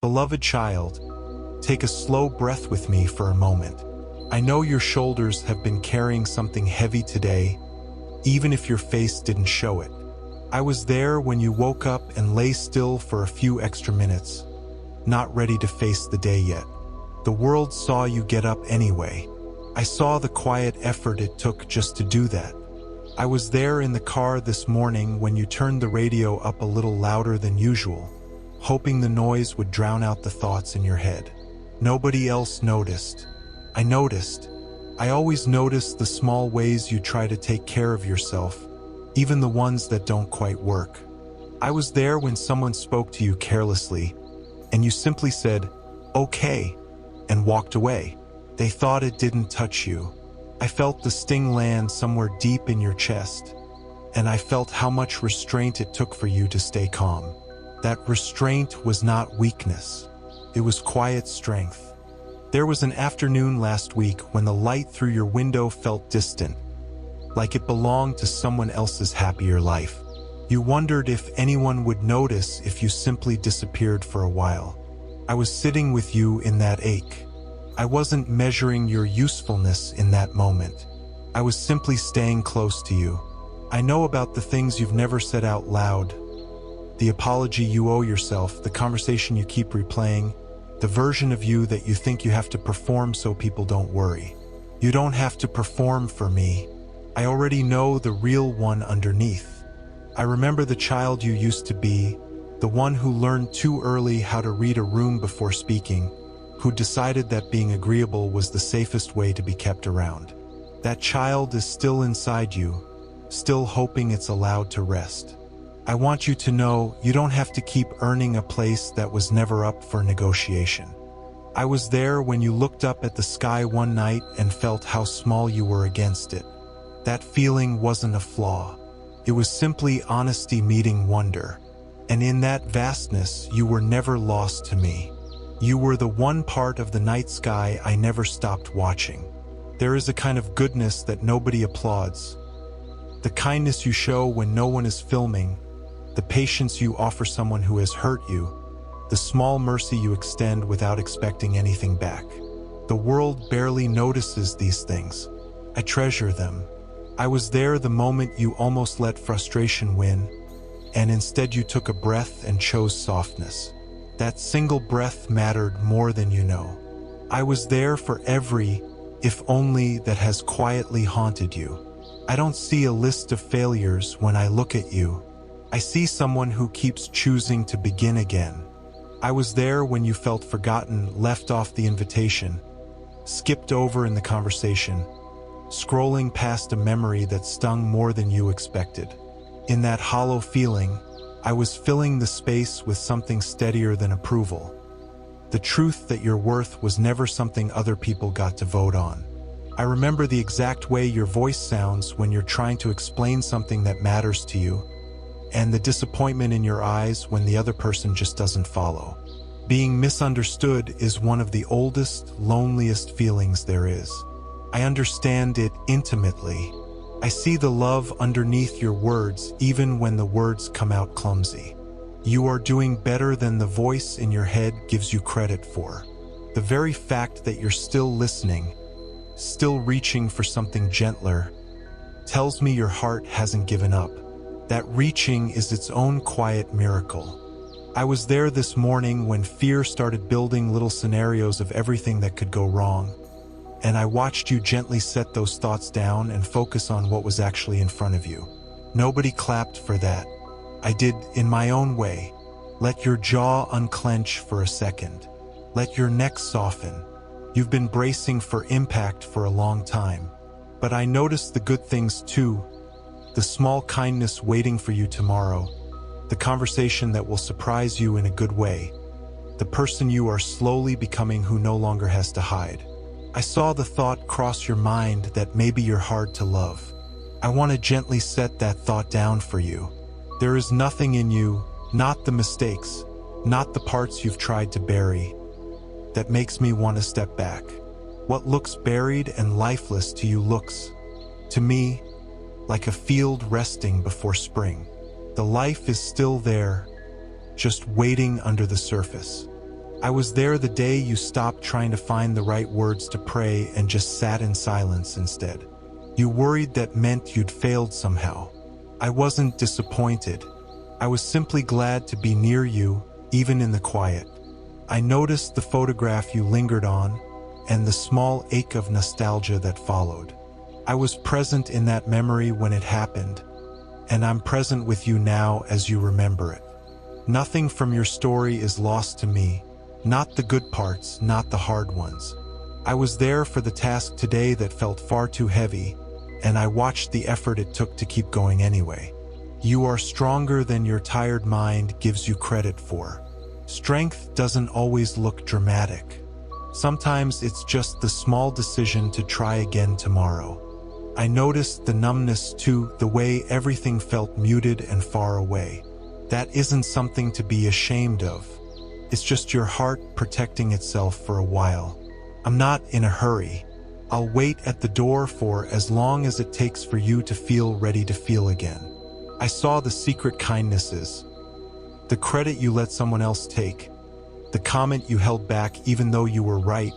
Beloved child, take a slow breath with me for a moment. I know your shoulders have been carrying something heavy today, even if your face didn't show it. I was there when you woke up and lay still for a few extra minutes, not ready to face the day yet. The world saw you get up anyway. I saw the quiet effort it took just to do that. I was there in the car this morning when you turned the radio up a little louder than usual, hoping the noise would drown out the thoughts in your head. Nobody else noticed. I noticed. I always notice the small ways you try to take care of yourself, even the ones that don't quite work. I was there when someone spoke to you carelessly, and you simply said, "Okay," and walked away. They thought it didn't touch you. I felt the sting land somewhere deep in your chest, and I felt how much restraint it took for you to stay calm. That restraint was not weakness. It was quiet strength. There was an afternoon last week when the light through your window felt distant, like it belonged to someone else's happier life. You wondered if anyone would notice if you simply disappeared for a while. I was sitting with you in that ache. I wasn't measuring your usefulness in that moment. I was simply staying close to you. I know about the things you've never said out loud, the apology you owe yourself, the conversation you keep replaying, the version of you that you think you have to perform so people don't worry. You don't have to perform for me. I already know the real one underneath. I remember the child you used to be, the one who learned too early how to read a room before speaking, who decided that being agreeable was the safest way to be kept around. That child is still inside you, still hoping it's allowed to rest. I want you to know you don't have to keep earning a place that was never up for negotiation. I was there when you looked up at the sky one night and felt how small you were against it. That feeling wasn't a flaw. It was simply honesty meeting wonder. And in that vastness, you were never lost to me. You were the one part of the night sky I never stopped watching. There is a kind of goodness that nobody applauds. The kindness you show when no one is filming, the patience you offer someone who has hurt you, the small mercy you extend without expecting anything back. The world barely notices these things. I treasure them. I was there the moment you almost let frustration win, and instead you took a breath and chose softness. That single breath mattered more than you know. I was there for every, if only, that has quietly haunted you. I don't see a list of failures when I look at you. I see someone who keeps choosing to begin again. I was there when you felt forgotten, left off the invitation, skipped over in the conversation, scrolling past a memory that stung more than you expected. In that hollow feeling, I was filling the space with something steadier than approval. The truth that your worth was never something other people got to vote on. I remember the exact way your voice sounds when you're trying to explain something that matters to you, and the disappointment in your eyes when the other person just doesn't follow. Being misunderstood is one of the oldest, loneliest feelings there is. I understand it intimately. I see the love underneath your words even when the words come out clumsy. You are doing better than the voice in your head gives you credit for. The very fact that you're still listening, still reaching for something gentler, tells me your heart hasn't given up. That reaching is its own quiet miracle. I was there this morning when fear started building little scenarios of everything that could go wrong, and I watched you gently set those thoughts down and focus on what was actually in front of you. Nobody clapped for that. I did in my own way. Let your jaw unclench for a second. Let your neck soften. You've been bracing for impact for a long time. But I noticed the good things too. The small kindness waiting for you tomorrow. The conversation that will surprise you in a good way. The person you are slowly becoming who no longer has to hide. I saw the thought cross your mind that maybe you're hard to love. I want to gently set that thought down for you. There is nothing in you, not the mistakes, not the parts you've tried to bury, that makes me want to step back. What looks buried and lifeless to you looks, to me, like a field resting before spring. The life is still there, just waiting under the surface. I was there the day you stopped trying to find the right words to pray and just sat in silence instead. You worried that meant you'd failed somehow. I wasn't disappointed. I was simply glad to be near you, even in the quiet. I noticed the photograph you lingered on, and the small ache of nostalgia that followed. I was present in that memory when it happened, and I'm present with you now as you remember it. Nothing from your story is lost to me, not the good parts, not the hard ones. I was there for the task today that felt far too heavy, and I watched the effort it took to keep going anyway. You are stronger than your tired mind gives you credit for. Strength doesn't always look dramatic. Sometimes it's just the small decision to try again tomorrow. I noticed the numbness too, the way everything felt muted and far away. That isn't something to be ashamed of. It's just your heart protecting itself for a while. I'm not in a hurry. I'll wait at the door for as long as it takes for you to feel ready to feel again. I saw the secret kindnesses, the credit you let someone else take, the comment you held back even though you were right,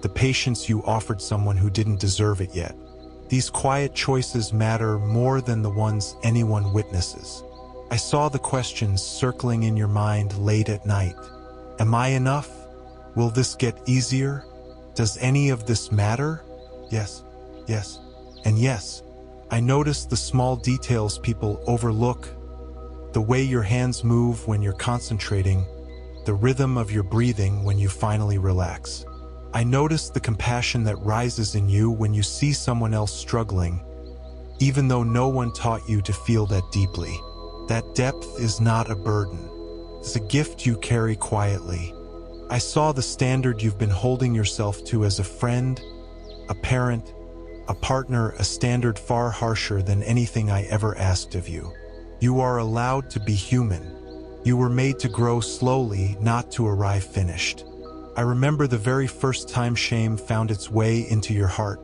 the patience you offered someone who didn't deserve it yet. These quiet choices matter more than the ones anyone witnesses. I saw the questions circling in your mind late at night. Am I enough? Will this get easier? Does any of this matter? Yes, yes, and yes. I noticed the small details people overlook, the way your hands move when you're concentrating, the rhythm of your breathing when you finally relax. I noticed the compassion that rises in you when you see someone else struggling, even though no one taught you to feel that deeply. That depth is not a burden. It's a gift you carry quietly. I saw the standard you've been holding yourself to as a friend, a parent, a partner, a standard far harsher than anything I ever asked of you. You are allowed to be human. You were made to grow slowly, not to arrive finished. I remember the very first time shame found its way into your heart,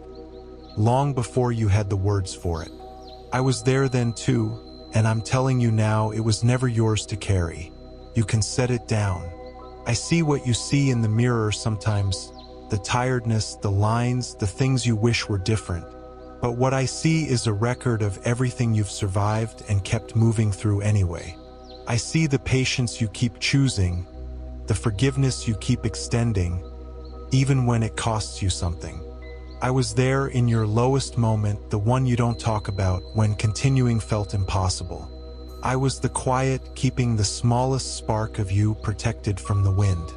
long before you had the words for it. I was there then too, and I'm telling you now, it was never yours to carry. You can set it down. I see what you see in the mirror sometimes, the tiredness, the lines, the things you wish were different. But what I see is a record of everything you've survived and kept moving through anyway. I see the patience you keep choosing, the forgiveness you keep extending, even when it costs you something. I was there in your lowest moment, the one you don't talk about, when continuing felt impossible. I was the quiet, keeping the smallest spark of you protected from the wind.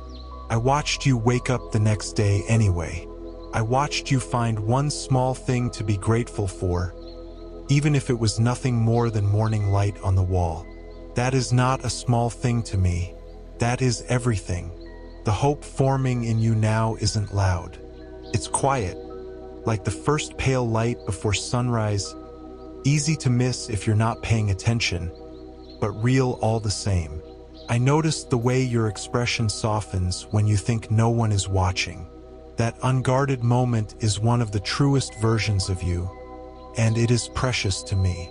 I watched you wake up the next day anyway. I watched you find one small thing to be grateful for, even if it was nothing more than morning light on the wall. That is not a small thing to me. That is everything. The hope forming in you now isn't loud. It's quiet, like the first pale light before sunrise, easy to miss if you're not paying attention, but real all the same. I noticed the way your expression softens when you think no one is watching. That unguarded moment is one of the truest versions of you, and it is precious to me.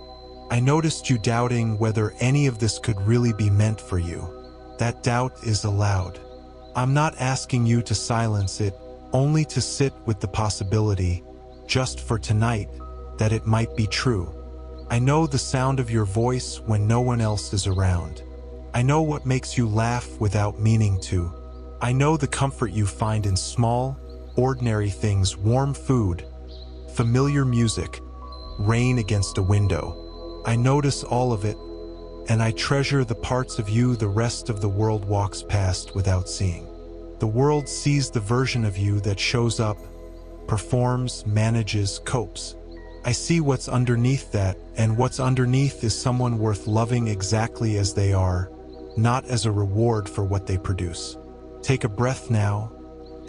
I noticed you doubting whether any of this could really be meant for you. That doubt is allowed. I'm not asking you to silence it, only to sit with the possibility, just for tonight, that it might be true. I know the sound of your voice when no one else is around. I know what makes you laugh without meaning to. I know the comfort you find in small, ordinary things, warm food, familiar music, rain against a window. I notice all of it, and I treasure the parts of you the rest of the world walks past without seeing. The world sees the version of you that shows up, performs, manages, copes. I see what's underneath that, and what's underneath is someone worth loving exactly as they are, not as a reward for what they produce. Take a breath now,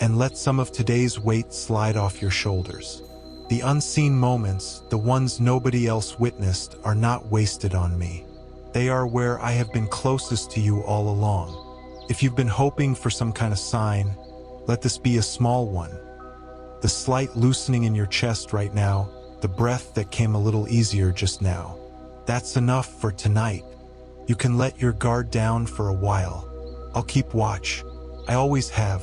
and let some of today's weight slide off your shoulders. The unseen moments, the ones nobody else witnessed, are not wasted on me. They are where I have been closest to you all along. If you've been hoping for some kind of sign, let this be a small one. The slight loosening in your chest right now, the breath that came a little easier just now. That's enough for tonight. You can let your guard down for a while. I'll keep watch. I always have.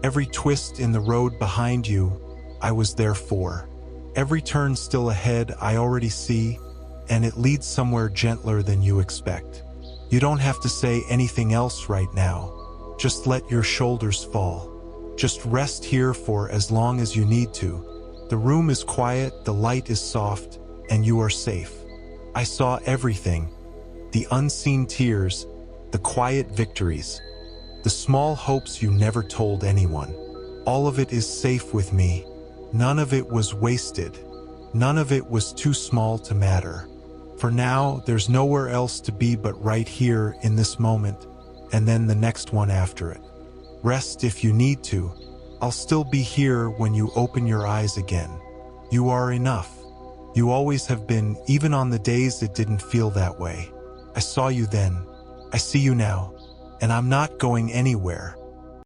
Every twist in the road behind you, I was there for. Every turn still ahead, I already see, and it leads somewhere gentler than you expect. You don't have to say anything else right now. Just let your shoulders fall. Just rest here for as long as you need to. The room is quiet, the light is soft, and you are safe. I saw everything. The unseen tears, the quiet victories, the small hopes you never told anyone. All of it is safe with me. None of it was wasted. None of it was too small to matter. For now, there's nowhere else to be but right here in this moment, and then the next one after it. Rest if you need to. I'll still be here when you open your eyes again. You are enough. You always have been, even on the days it didn't feel that way. I saw you then. I see you now. And I'm not going anywhere.